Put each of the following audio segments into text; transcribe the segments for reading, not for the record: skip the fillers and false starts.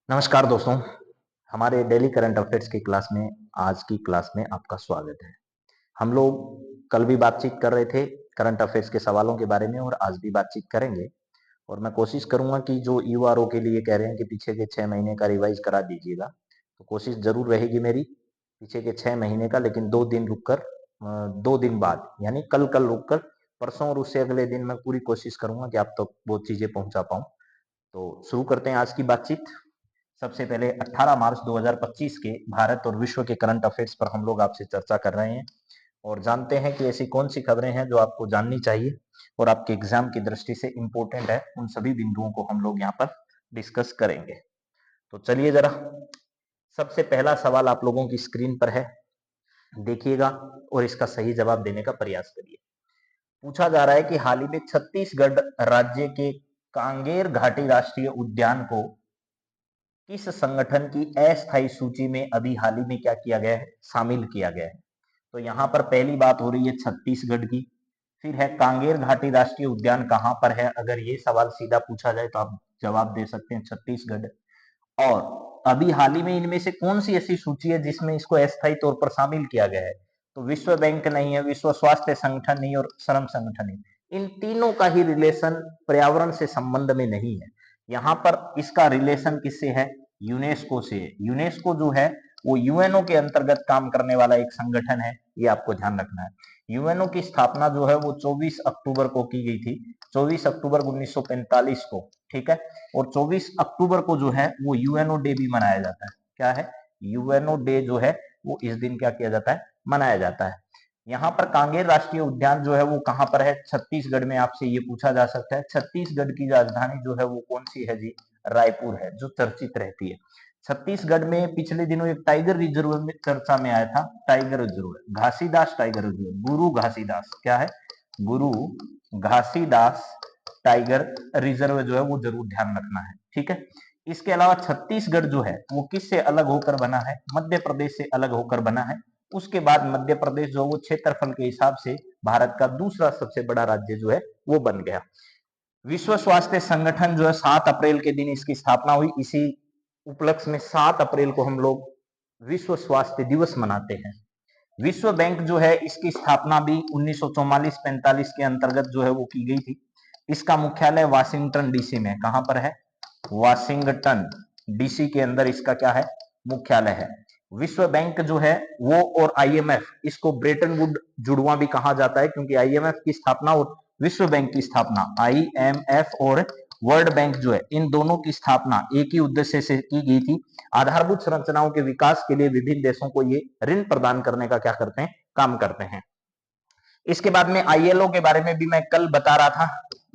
नमस्कार दोस्तों, हमारे डेली करंट अफेयर्स की क्लास में आज की क्लास में आपका स्वागत है। हम लोग कल भी बातचीत कर रहे थे करंट अफेयर्स के सवालों के बारे में और आज भी बातचीत करेंगे और मैं कोशिश करूंगा कि जो यूआरओ के लिए कह रहे हैं कि पीछे के 6 महीने का रिवाइज करा दीजिएगा, तो कोशिश जरूर रहेगी मेरी पीछे के 6 महीने का, लेकिन 2 दिन रुककर 2 दिन बाद यानी कल कल रुककर परसों और उससे अगले दिन मैं पूरी कोशिश करूंगा कि आप तक वो चीजें पहुंचा पाऊं। तो शुरू करते हैं आज की बातचीत। सबसे पहले 18 मार्च 2025 के भारत और विश्व के करंट अफेयर्स पर हम लोग आपसे चर्चा कर रहे हैं और जानते हैं कि ऐसी कौन सी खबरें हैं जो आपको जाननी चाहिए और आपके एग्जाम की दृष्टि से इंपॉर्टेंट है। उन सभी बिंदुओं को हम लोग यहाँ पर डिस्कस करेंगे। तो चलिए जरा सबसे पहला सवाल आप लोगों की स्क्रीन पर है, देखिएगा और इसका सही जवाब देने का प्रयास करिए। पूछा जा रहा है कि हाल ही में छत्तीसगढ़ राज्य के कांगेर घाटी राष्ट्रीय उद्यान को किस संगठन की अस्थायी सूची में अभी हाल ही में क्या किया गया है, शामिल किया गया है। तो यहाँ पर पहली बात हो रही है छत्तीसगढ़ की, फिर है कांगेर घाटी राष्ट्रीय उद्यान कहाँ पर है। अगर ये सवाल सीधा पूछा जाए तो आप जवाब दे सकते हैं छत्तीसगढ़। और अभी हाल ही में इनमें से कौन सी ऐसी सूची है जिसमें इसको अस्थायी तौर पर शामिल किया गया है। तो विश्व बैंक नहीं है, विश्व स्वास्थ्य संगठन नहीं और श्रम संगठन नहीं। इन तीनों का ही रिलेशन पर्यावरण से संबंध में नहीं है। यहाँ पर इसका रिलेशन किससे है, यूनेस्को से। यूनेस्को जो है वो यूएनओ के अंतर्गत काम करने वाला एक संगठन है, ये आपको ध्यान रखना है। यूएनओ की स्थापना जो है वो 24 अक्टूबर को की गई थी, 24 अक्टूबर 1945 को, ठीक है। और 24 अक्टूबर को जो है वो यूएनओ डे भी मनाया जाता है। क्या है, यूएनओ डे जो है वो इस दिन क्या किया जाता है, मनाया जाता है। यहाँ पर कांगेर राष्ट्रीय उद्यान जो है वो कहाँ पर है, छत्तीसगढ़ में। आपसे ये पूछा जा सकता है छत्तीसगढ़ की राजधानी जो है वो कौन सी है जी, रायपुर है, जो चर्चित रहती है। छत्तीसगढ़ में पिछले दिनों एक टाइगर रिजर्व में चर्चा में आया था, tiger reserve Ghasidas tiger reserve, गुरु घासीदास, क्या है, गुरु घासीदास टाइगर रिजर्व जो है वो जरूर ध्यान रखना है, ठीक है। इसके अलावा छत्तीसगढ़ जो है वो किससे अलग होकर बना है, मध्य प्रदेश से अलग होकर बना है। उसके बाद मध्य प्रदेश जो वो क्षेत्रफल के हिसाब से भारत का दूसरा सबसे बड़ा राज्य जो है वो बन गया। विश्व स्वास्थ्य संगठन जो है 7 अप्रैल के दिन इसकी स्थापना हुई। इसी उपलक्ष्य में 7 अप्रैल को हम लोग विश्व स्वास्थ्य दिवस मनाते हैं। विश्व बैंक जो है इसकी स्थापना भी 1944-45 के अंतर्गत जो है वो की गई थी। इसका मुख्यालय वाशिंगटन डीसी में, कहां पर है, वाशिंगटन डीसी के अंदर इसका क्या है, मुख्यालय है। विश्व बैंक जो है वो और आईएमएफ, इसको ब्रेटन वुड जुड़वा भी कहा जाता है, क्योंकि आईएमएफ की स्थापना और विश्व बैंक की स्थापना, आईएमएफ और वर्ल्ड बैंक जो है इन दोनों की स्थापना एक ही उद्देश्य से की गई थी। आधारभूत संरचनाओं के विकास के लिए विभिन्न देशों को ये ऋण प्रदान करने का क्या करते हैं, काम करते हैं। इसके बाद में आईएलओ के बारे में भी मैं कल बता रहा था,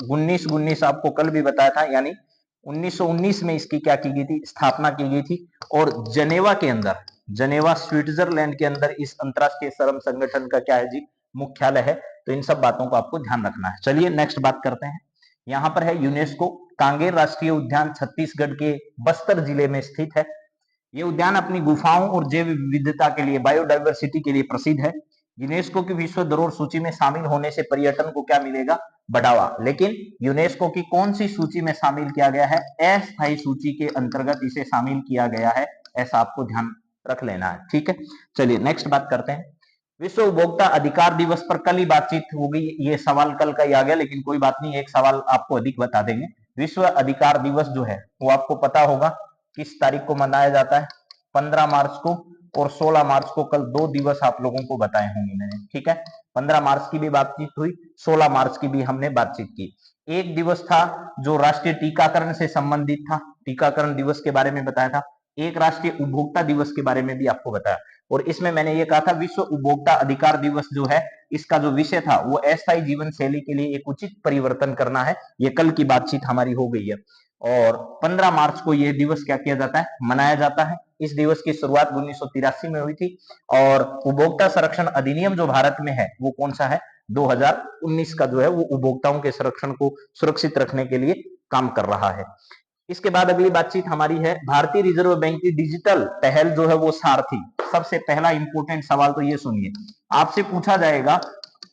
1919 आपको कल भी बताया था, यानी 1919 में इसकी क्या की गई थी, स्थापना की गई थी। और जनेवा के अंदर, जनेवा स्विट्जरलैंड के अंदर इस अंतरराष्ट्रीय श्रम संगठन का क्या है जी, मुख्यालय है। तो इन सब बातों को आपको ध्यान रखना है। चलिए नेक्स्ट बात करते हैं। यहाँ पर है यूनेस्को, कांगेर राष्ट्रीय उद्यान छत्तीसगढ़ के बस्तर जिले में स्थित है। ये उद्यान अपनी गुफाओं और जैव विविधता के लिए, बायोडायवर्सिटी के लिए प्रसिद्ध है। यूनेस्को की विश्व धरोहर सूची में शामिल होने से पर्यटन को क्या मिलेगा, बढ़ावा। लेकिन यूनेस्को की कौन सी सूची में शामिल किया गया है, अस्थायी सूची के अंतर्गत इसे शामिल किया गया है, ऐसा आपको ध्यान रख लेना है, ठीक है। चलिए नेक्स्ट बात करते हैं। विश्व उपभोक्ता अधिकार दिवस पर कल ही बातचीत हो गई, ये सवाल कल का ही आ गया, लेकिन कोई बात नहीं, एक सवाल आपको अधिक बता देंगे। विश्व अधिकार दिवस जो है वो आपको पता होगा किस तारीख को मनाया जाता है, 15 मार्च को और 16 मार्च को। कल 2 दिवस आप लोगों को बताए होंगे मैंने, ठीक है। 15 मार्च की भी बातचीत हुई, 16 मार्च की भी हमने बातचीत की। एक दिवस था जो राष्ट्रीय टीकाकरण से संबंधित था, टीकाकरण दिवस के बारे में बताया था। एक राष्ट्रीय उपभोक्ता दिवस के बारे में भी आपको बताया। और इसमें मैंने ये कहा था विश्व उपभोक्ता अधिकार दिवस जो है इसका जो विषय था वो अस्थायी जीवन शैली के लिए एक उचित परिवर्तन करना है। ये कल की बातचीत हमारी हो गई है। और 15 मार्च को यह दिवस क्या किया जाता है, मनाया जाता है। इस दिवस की शुरुआत 1983 में हुई थी। और उपभोक्ता संरक्षण अधिनियम जो भारत में है वो कौन सा है, 2019 का जो है वो उपभोक्ताओं के संरक्षण को सुरक्षित रखने के लिए काम कर रहा है। इसके बाद अगली बातचीत हमारी है भारतीय रिजर्व बैंक की डिजिटल पहल जो है वो सारथी। सबसे पहला इंपॉर्टेंट सवाल तो ये सुनिए, आपसे पूछा जाएगा,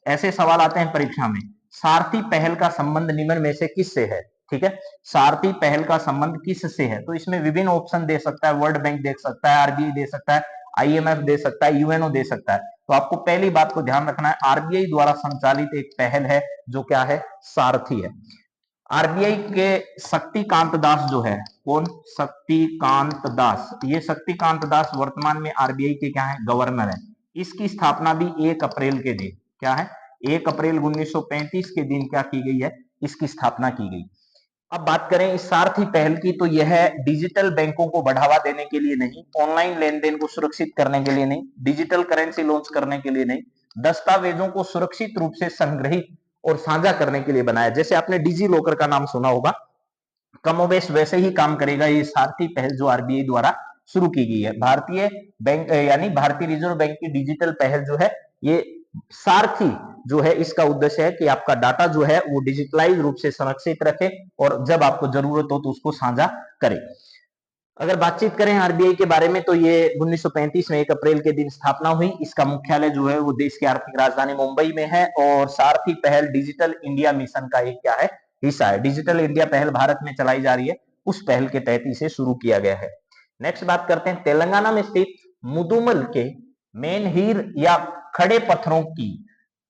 ऐसे सवाल आते हैं परीक्षा में, सारथी पहल का संबंध निम्न में से किससे है। ठीक है। सारथी पहल का संबंध किससे है? तो इसमें विभिन्न ऑप्शन दे सकता है, वर्ल्ड बैंक दे सकता है, आरबीआई दे सकता है, आईएमएफ दे सकता है, यूएनओ दे सकता है। तो आपको पहली बात को ध्यान रखना है, आरबीआई द्वारा संचालित एक पहल है जो क्या है? सारथी है। आरबीआई के शक्तिकांत दास जो है, कौन? शक्तिकांत दास। ये शक्तिकांत दास वर्तमान में आरबीआई के क्या है? गवर्नर है। इसकी स्थापना भी 1 अप्रैल के दिन, क्या है? 1 अप्रैल 1935 के दिन क्या की गई है? इसकी स्थापना की गई। अब बात करें इस सारथी पहल की, तो यह डिजिटल बैंकों को बढ़ावा देने के लिए नहीं, ऑनलाइन लेन-देन को सुरक्षित करने के लिए नहीं, डिजिटल करेंसी लॉन्च करने के लिए नहीं, दस्तावेजों को सुरक्षित रूप से संग्रहित और साझा करने के लिए बनाया। जैसे आपने डिजी लॉकर का नाम सुना होगा, कमोबेश वैसे ही काम करेगा ये सारथी पहल जो आरबीआई द्वारा शुरू की गई है। भारतीय बैंक यानी भारतीय रिजर्व बैंक की डिजिटल पहल जो है, ये सारथी जो है, इसका उद्देश्य है कि आपका डाटा जो है वो डिजिटलाइज रूप से संरक्षित रखे और जब आपको जरूरत हो तो उसको साझा करे। अगर बातचीत करें आरबीआई के बारे में, तो ये 1935 में 1 अप्रैल के दिन स्थापना हुई। इसका मुख्यालय जो है वो देश की आर्थिक राजधानी मुंबई में है और सारथी पहल डिजिटल इंडिया मिशन का एक क्या है? हिस्सा है। डिजिटल इंडिया पहल भारत में चलाई जा रही है, उस पहल के तहत इसे शुरू किया गया है। नेक्स्ट बात करते हैं, तेलंगाना में स्थित मुदुमल के मेनहीर या खड़े पत्थरों की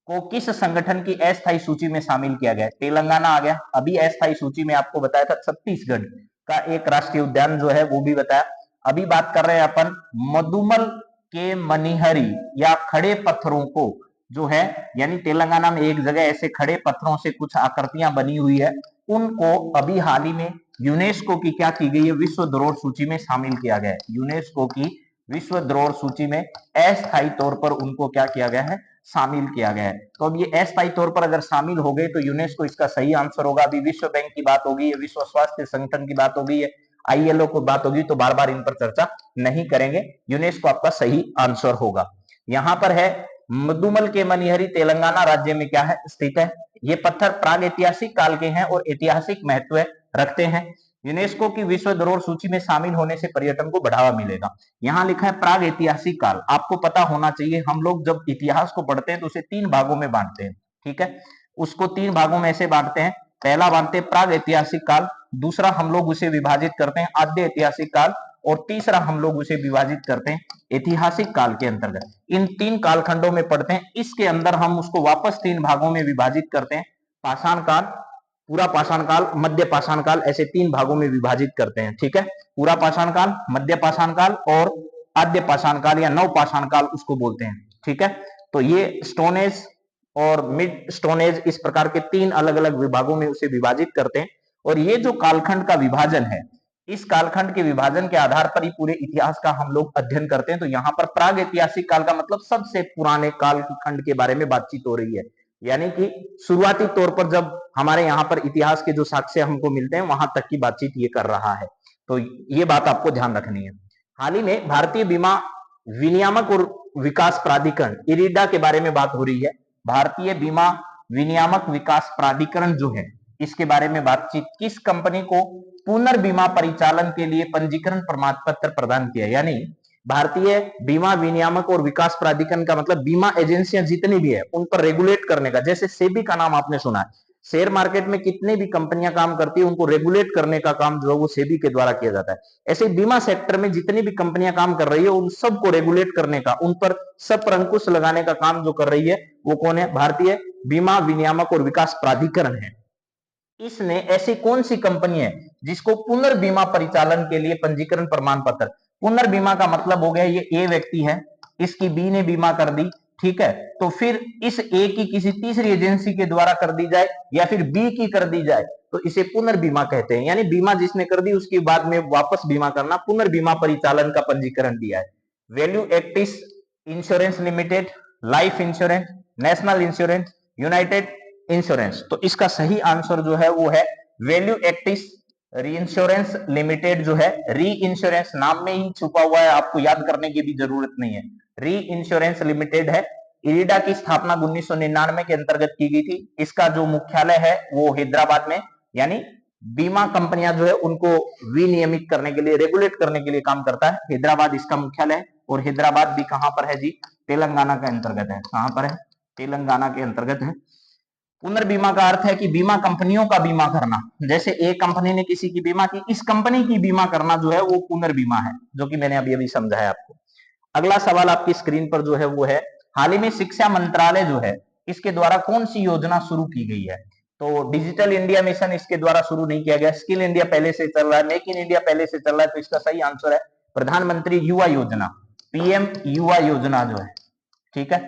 को किस संगठन की अस्थायी सूची में शामिल किया गया? तेलंगाना आ गया। अभी अस्थायी सूची में आपको बताया था छत्तीसगढ़ का एक राष्ट्रीय उद्यान जो है वो भी बताया। अभी बात कर रहे हैं अपन मधुमल के मनिहरी या खड़े पत्थरों को जो है, यानी तेलंगाना में एक जगह ऐसे खड़े पत्थरों से कुछ आकृतियां बनी हुई है, उनको अभी हाल ही में यूनेस्को की क्या की गई है? विश्व धरोहर सूची में शामिल किया गया है। यूनेस्को की विश्व धरोहर सूची में अस्थायी तौर पर उनको क्या किया गया है? शामिल किया गया है। तो अब ये अस्थायी तौर पर अगर शामिल हो गए तो यूनेस्को इसका सही आंसर होगा। अभी विश्व बैंक की बात होगी, विश्व स्वास्थ्य संगठन की बात होगी, आईएलओ की बात होगी, तो बार बार इन पर चर्चा नहीं करेंगे। यूनेस्को आपका सही आंसर होगा। यहां पर है मधुमल के मनिहरी, तेलंगाना राज्य में क्या है? स्थित है। ये पत्थर प्राग ऐतिहासिक काल के हैं और ऐतिहासिक महत्व रखते हैं। यूनेस्को की विश्व धरोहर सूची में शामिल होने से पर्यटन को बढ़ावा मिलेगा। यहां लिखा है प्राग ऐतिहासिक काल। आपको पता होना चाहिए, हम लोग जब इतिहास को पढ़ते हैं तो उसे 3 भागों में बांटते हैं, ठीक है। उसको 3 भागों में ऐसे बांटते हैं। पहला बांटते हैं प्राग ऐतिहासिक काल, दूसरा हम लोग उसे विभाजित करते हैं आद्य ऐतिहासिक काल, और तीसरा हम लोग उसे विभाजित करते हैं ऐतिहासिक काल के अंतर्गत। इन 3 कालखंडों में पढ़ते हैं। इसके अंदर हम उसको वापस 3 भागों में विभाजित करते हैं। पाषाण काल, पूरा पाषाण काल, मध्य पाषाण काल, ऐसे 3 भागों में विभाजित करते हैं, ठीक है। पूरा पाषाण काल, मध्य पाषाण काल और आद्य पाषाण काल या नव पाषाण काल उसको बोलते हैं, ठीक है। तो ये स्टोन एज और मिड स्टोन एज, इस प्रकार के 3 अलग अलग विभागों में उसे विभाजित करते हैं। और ये जो कालखंड का विभाजन है, इस कालखंड के विभाजन के आधार पर ही पूरे इतिहास का हम लोग अध्ययन करते हैं। तो यहाँ पर प्राग ऐतिहासिक काल का मतलब सबसे पुराने कालखंड के बारे में बातचीत हो रही है, यानी कि शुरुआती तौर पर जब हमारे यहाँ पर इतिहास के जो साक्ष्य हमको मिलते हैं वहां तक की बातचीत ये कर रहा है। तो ये बात आपको ध्यान रखनी है। हाल ही में भारतीय बीमा विनियामक और विकास प्राधिकरण इरिडा के बारे में बात हो रही है। भारतीय बीमा विनियामक विकास प्राधिकरण जो है, इसके बारे में बातचीत, किस कंपनी को पुनर्बीमा परिचालन के लिए पंजीकरण प्रमाण पत्र प्रदान किया? यानी भारतीय बीमा विनियामक और विकास प्राधिकरण का मतलब बीमा एजेंसियां जितनी भी है उन पर रेगुलेट करने का। जैसे सेबी का नाम आपने सुना है, शेयर मार्केट में कितनी भी कंपनियां काम करती है उनको रेगुलेट करने का काम जो है वो सेबी के द्वारा किया जाता है। ऐसे बीमा सेक्टर में जितनी भी कंपनियां काम कर रही है उन सबको रेगुलेट करने का, उन पर सब पर अंकुश लगाने का काम जो कर रही है वो कौन है? भारतीय बीमा विनियामक और विकास प्राधिकरण है। इसने ऐसी कौन सी कंपनी है जिसको पुनर्बीमा परिचालन के लिए पंजीकरण प्रमाण पत्र, पुनर्बीमा का मतलब हो गया ये ए व्यक्ति है, इसकी बी ने बीमा कर दी, ठीक है, तो फिर इस ए की किसी तीसरी एजेंसी के द्वारा कर दी जाए या फिर बी की कर दी जाए तो इसे पुनर्बीमा कहते हैं। यानी बीमा जिसने कर दी उसके बाद में वापस बीमा करना, पुनर्बीमा परिचालन का पंजीकरण दिया है। वैल्यू एक्टिस insurance limited, life insurance, national insurance, united insurance. तो इसका सही आंसर जो है वो है वैल्यू एक्टिस री इंश्योरेंस लिमिटेड जो है, री इंश्योरेंस नाम में ही छुपा हुआ है, आपको याद करने की भी जरूरत नहीं है। री इंश्योरेंस लिमिटेड है। इरिडा की स्थापना 1999 के अंतर्गत की गई थी। इसका जो मुख्यालय है वो हैदराबाद में, यानी बीमा कंपनियां जो है उनको विनियमित करने के लिए, रेगुलेट करने के लिए काम करता है। हैदराबाद इसका मुख्यालय है और हैदराबाद भी कहां पर है जी? तेलंगाना के अंतर्गत है। कहां पर है? तेलंगाना के अंतर्गत है। पुनर्बीमा का अर्थ है कि बीमा कंपनियों का बीमा करना। जैसे एक कंपनी ने किसी की बीमा की, इस कंपनी की बीमा करना जो है वो पुनर्बीमा है, जो कि मैंने अभी अभी समझाया आपको। अगला सवाल आपकी स्क्रीन पर जो है वो है, हाल ही में शिक्षा मंत्रालय जो है इसके द्वारा कौन सी योजना शुरू की गई है? तो डिजिटल इंडिया मिशन इसके द्वारा शुरू नहीं किया गया, स्किल इंडिया पहले से चल रहा है, मेक इन इंडिया पहले से चल रहा है। तो इसका सही आंसर है प्रधानमंत्री युवा योजना, पीएम युवा योजना जो है, ठीक है,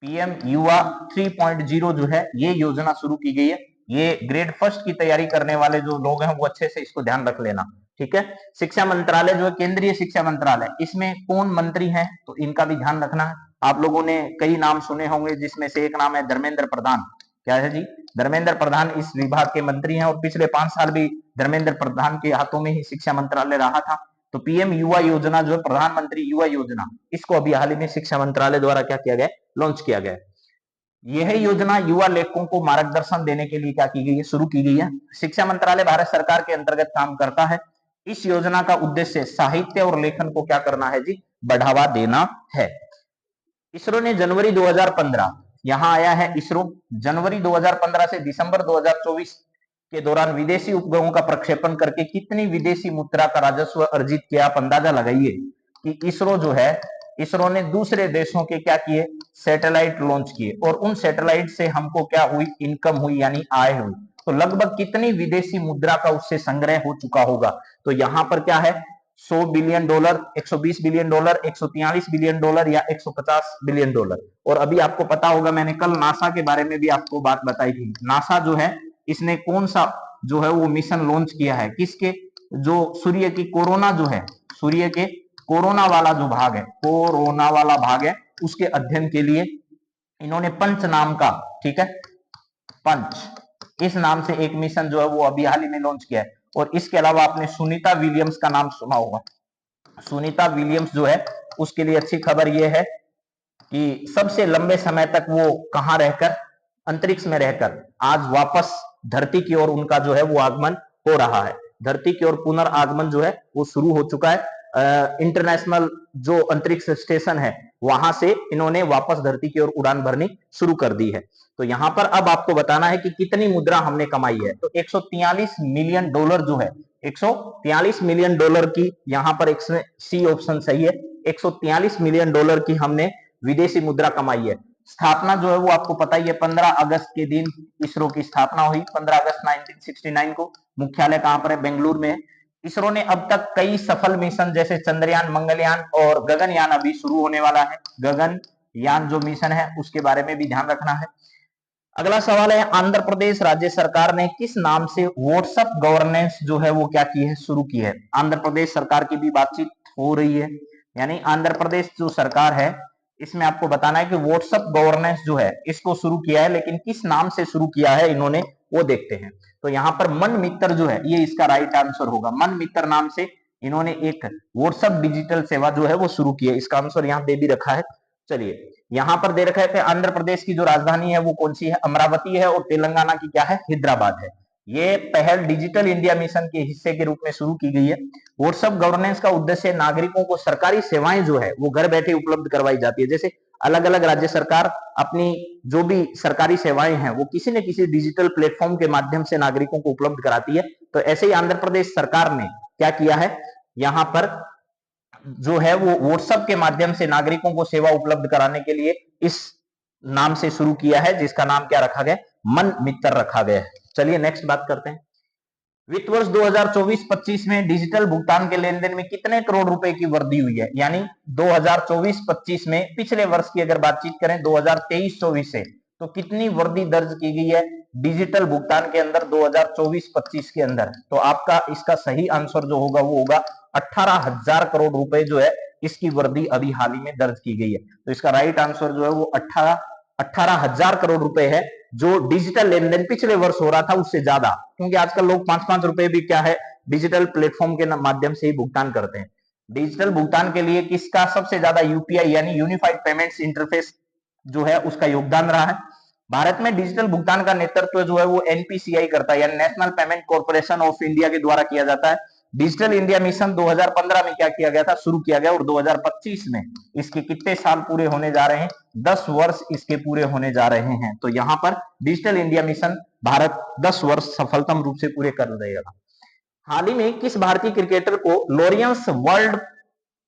पीएम युवा 3.0 जो है ये योजना शुरू की गई है। ये ग्रेड फर्स्ट की तैयारी करने वाले जो लोग हैं वो अच्छे से इसको ध्यान रख लेना, ठीक है। शिक्षा मंत्रालय जो है केंद्रीय शिक्षा मंत्रालय, इसमें कौन मंत्री हैं तो इनका भी ध्यान रखना है। आप लोगों ने कई नाम सुने होंगे, जिसमें से एक नाम है धर्मेंद्र प्रधान। क्या है जी? धर्मेंद्र प्रधान इस विभाग के मंत्री हैं और पिछले 5 साल भी धर्मेंद्र प्रधान के हाथों में ही शिक्षा मंत्रालय रहा था। तो पीएम युवा योजना जो है, प्रधानमंत्री युवा योजना, इसको अभी हाल ही में शिक्षा मंत्रालय द्वारा क्या किया गया, लॉन्च किया गया। यह योजना युवा लेखकों को मार्गदर्शन देने के लिए क्या की गई है, शुरू की गई है। शिक्षा मंत्रालय भारत सरकार के अंतर्गत काम करता है। इस योजना का उद्देश्य साहित्य और लेखन को क्या करना है जी, बढ़ावा देना है। इसरो ने जनवरी 2015, यहां आया है इसरो, जनवरी 2015 से दिसंबर 2024 के दौरान विदेशी उपग्रहों का प्रक्षेपण करके कितनी विदेशी मुद्रा का राजस्व अर्जित किया? आप अंदाजा लगाइए कि इसरो जो है, इसरो ने दूसरे देशों के क्या किए, सैटेलाइट लॉन्च किए, और उन सैटेलाइट से हमको क्या हुई, इनकम हुई, यानी आय हुई। तो लगभग कितनी विदेशी मुद्रा का उससे संग्रह हो चुका होगा? तो यहां पर क्या है, 100 billion dollar, 120 billion dollar, 143 billion dollar या 150 बिलियन डॉलर। और अभी आपको पता होगा, मैंने कल नासा के बारे में भी आपको बात बताई थी। नासा जो है इसने कौन सा जो है वो मिशन लॉन्च किया है, किसके, जो सूर्य की कोरोना जो है, सूर्य के कोरोना वाला जो भाग है, कोरोना वाला भाग है, उसके अध्ययन के लिए इन्होंने पंच नाम का, ठीक है, पंच इस नाम से एक मिशन जो है वो अभी हाल ही में लॉन्च किया है। और इसके अलावा आपने सुनीता विलियम्स का नाम सुना होगा। सुनीता विलियम्स जो है उसके लिए अच्छी खबर यह है कि सबसे लंबे समय तक वो कहां रहकर, अंतरिक्ष में रहकर आज वापस धरती की ओर उनका जो है वो आगमन हो रहा है। धरती की ओर पुनर्आगमन जो है वो शुरू हो चुका है। इंटरनेशनल जो अंतरिक्ष स्टेशन है वहां से इन्होंने वापस धरती की ओर उड़ान भरनी शुरू कर दी है। तो यहां पर अब आपको बताना है कि कितनी मुद्रा हमने कमाई है। तो 143 मिलियन डॉलर जो है, 143 मिलियन डॉलर की यहां पर एक सी ऑप्शन सही है, 143 मिलियन डॉलर की हमने विदेशी मुद्रा कमाई है। स्थापना जो है वो आपको पता ही है, 15 अगस्त के दिन इसरो की स्थापना हुई, 15 अगस्त 1969 को। मुख्यालय कहां पर है, बेंगलुरु में है। इसरो ने अब तक कई सफल मिशन जैसे चंद्रयान, मंगलयान और गगनयान अभी शुरू होने वाला है। गगनयान जो मिशन है उसके बारे में भी ध्यान रखना है। अगला सवाल है, आंध्र प्रदेश राज्य सरकार ने किस नाम से व्हाट्सएप गवर्नेंस जो है वो क्या की है, शुरू की है? आंध्र प्रदेश सरकार की भी बातचीत हो रही है, यानी आंध्र प्रदेश जो सरकार है इसमें आपको बताना है कि व्हाट्सएप गवर्नेंस जो है इसको शुरू किया है, लेकिन किस नाम से शुरू किया है इन्होंने, वो देखते हैं। तो यहां पर मन मित्र जो है ये इसका राइट आंसर होगा। मन मित्र नाम से इन्होंने एक व्हाट्सएप डिजिटल सेवा जो है वो शुरू की है। इसका आंसर यहां दे भी रखा है। चलिए, यहां पर दे रखा है कि आंध्र प्रदेश की जो राजधानी है वो कौन सी है, अमरावती है, और तेलंगाना की क्या है, हैदराबाद है। ये पहल डिजिटल इंडिया मिशन के हिस्से के रूप में शुरू की गई है। व्हाट्सएप गवर्नेंस का उद्देश्य नागरिकों को सरकारी सेवाएं जो है वो घर बैठे उपलब्ध करवाई जाती है। जैसे अलग अलग राज्य सरकार अपनी जो भी सरकारी सेवाएं हैं वो किसी न किसी डिजिटल प्लेटफॉर्म के माध्यम से नागरिकों को उपलब्ध कराती है। तो ऐसे ही आंध्र प्रदेश सरकार ने क्या किया है, यहां पर जो है वो व्हाट्सएप के माध्यम से नागरिकों को सेवा उपलब्ध कराने के लिए इस नाम से शुरू किया है, जिसका नाम क्या रखा गया, मन मित्र रखा गया है। चलिए नेक्स्ट बात करते हैं। वित्त वर्ष 2024-25 में डिजिटल भुगतान के लेन देन में कितने करोड़ रुपए की वृद्धि हुई है? यानी 2024-25 में पिछले वर्ष की अगर बातचीत करें 2023-24 से, तो कितनी वृद्धि दर्ज की गई है डिजिटल भुगतान के अंदर 2024-25 के अंदर? तो आपका इसका सही आंसर जो होगा वो होगा 18,000 करोड़ रुपए जो है इसकी वृद्धि अभी हाल ही में दर्ज की गई है। तो इसका राइट आंसर जो है वो 18,000 करोड़ रुपए है, जो डिजिटल लेन देन पिछले वर्ष हो रहा था उससे ज्यादा, क्योंकि आजकल लोग 5-5 रुपए भी क्या है डिजिटल प्लेटफॉर्म के माध्यम से ही भुगतान करते हैं। डिजिटल भुगतान के लिए किसका सबसे ज्यादा यूपीआई यानी यूनिफाइड पेमेंट्स इंटरफेस जो है उसका योगदान रहा है? भारत में डिजिटल भुगतान का नेतृत्व जो है वो एनपीसीआई करता है, यानी national payment corporation of India के द्वारा किया जाता है। डिजिटल इंडिया मिशन 2015 में क्या किया गया था, शुरू किया गया, और 2025 में इसके कितने साल पूरे होने जा रहे हैं, 10 वर्ष इसके पूरे होने जा रहे हैं। तो यहां पर डिजिटल इंडिया मिशन भारत 10 वर्ष सफलतम रूप से पूरे कर देगा। हाल ही में किस भारतीय क्रिकेटर को Laureus world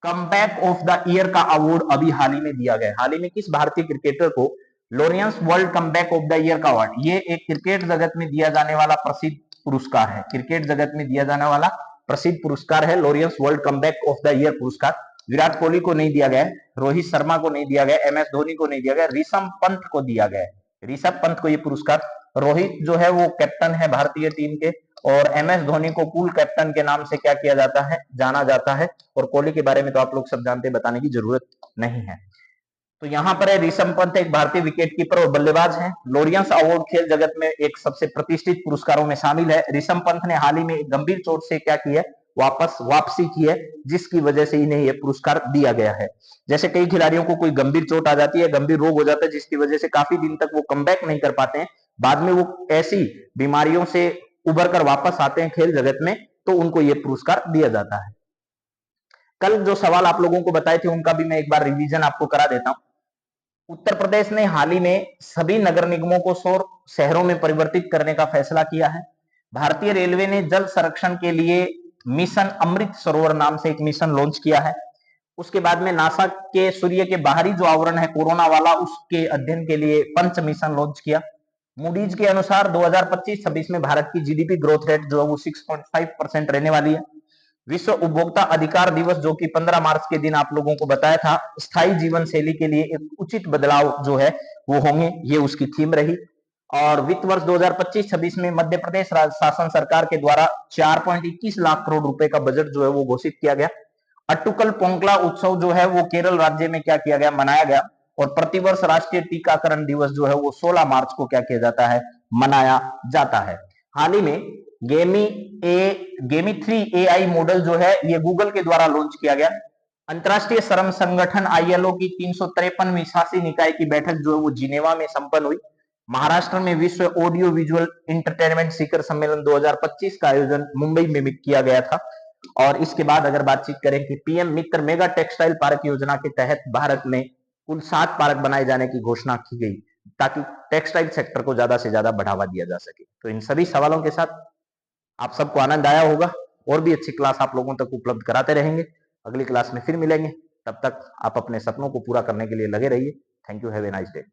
comeback of the year का अवार्ड अभी हाल ही में दिया गया? हाल ही में किस भारतीय क्रिकेटर को Laureus world comeback of the year का अवार्ड, ये एक क्रिकेट जगत में दिया जाने वाला प्रसिद्ध पुरस्कार है, क्रिकेट जगत में दिया जाने वाला प्रसिद्ध पुरस्कार है Laureus world comeback of the year पुरस्कार। विराट कोहली को नहीं दिया गया, रोहित शर्मा को नहीं दिया गया, MS धोनी को नहीं दिया गया, ऋषभ पंत को दिया गया। ऋषभ पंत को ये पुरस्कार, रोहित जो है वो कैप्टन है भारतीय टीम के, और MS धोनी को कूल कैप्टन के नाम से क्या किया जाता है, जाना जाता है। और कोहली के बारे में तो आप लोग सब जानते हैं, बताने की जरूरत नहीं है। तो यहां पर है ऋषभ पंत एक भारतीय विकेटकीपर और बल्लेबाज हैं। लॉरियंस अवार्ड खेल जगत में एक सबसे प्रतिष्ठित पुरस्कारों में शामिल है। ऋषभ पंत ने हाल ही में एक गंभीर चोट से क्या किया है, वापसी की है, जिसकी वजह से इन्हें यह पुरस्कार दिया गया है। जैसे कई खिलाड़ियों को कोई गंभीर चोट आ जाती है, गंभीर रोग हो जाता है, जिसकी वजह से काफी दिन तक वो कमबैक नहीं कर पाते हैं, बाद में वो ऐसी बीमारियों से उभर कर वापस आते हैं खेल जगत में, तो उनको ये पुरस्कार दिया जाता है। कल जो सवाल आप लोगों को बताए थे उनका भी मैं एक बार रिवीजन आपको करा देता हूं। उत्तर प्रदेश ने हाल ही में सभी नगर निगमों को 100 शहरों में परिवर्तित करने का फैसला किया है। भारतीय रेलवे ने जल संरक्षण के लिए मिशन अमृत सरोवर नाम से एक मिशन लॉन्च किया है। उसके बाद में नासा के सूर्य के बाहरी जो आवरण है कोरोना वाला, उसके अध्ययन के लिए पंच मिशन लॉन्च किया। मूडीज के अनुसार 2025-26 में भारत की जीडीपी ग्रोथ रेट जो है वो 6.5% रहने वाली है। विश्व उपभोक्ता अधिकार दिवस जो कि 15 मार्च के दिन आप लोगों को बताया था, स्थायी जीवन शैली के लिए एक उचित बदलाव जो है वो होंगे, ये उसकी थीम रही। और वित्त वर्ष 2025-26 में मध्य प्रदेश राज्य शासन सरकार के द्वारा 4.21 लाख करोड़ रुपए का बजट जो है वो घोषित किया गया। अट्टुकल पोंगला उत्सव जो है वो केरल राज्य में क्या किया गया, मनाया गया। और प्रतिवर्ष राष्ट्रीय टीकाकरण दिवस जो है वो 16 मार्च को क्या किया जाता है, मनाया जाता है। हाल ही में गेमी 3 AI मॉडल जो है ये गूगल के द्वारा लॉन्च किया गया। अंतरराष्ट्रीय श्रम संगठन ILO की 353वीं शासी निकाय की बैठक जो है वो जिनेवा में संपन्न हुई। महाराष्ट्र में विश्व ऑडियो विजुअल इंटरटेनमेंट शिखर सम्मेलन 2025 का आयोजन मुंबई में किया गया था। और इसके बाद अगर बातचीत करें कि PM मित्र मेगा टेक्सटाइल पार्क योजना के तहत भारत में कुल 7 पार्क बनाए जाने की घोषणा की गई, ताकि टेक्सटाइल सेक्टर को ज्यादा से ज्यादा बढ़ावा दिया जा सके। तो इन सभी सवालों के साथ आप सबको आनंद आया होगा, और भी अच्छी क्लास आप लोगों तक उपलब्ध कराते रहेंगे। अगली क्लास में फिर मिलेंगे, तब तक आप अपने सपनों को पूरा करने के लिए लगे रहिए। Thank you, have a nice day.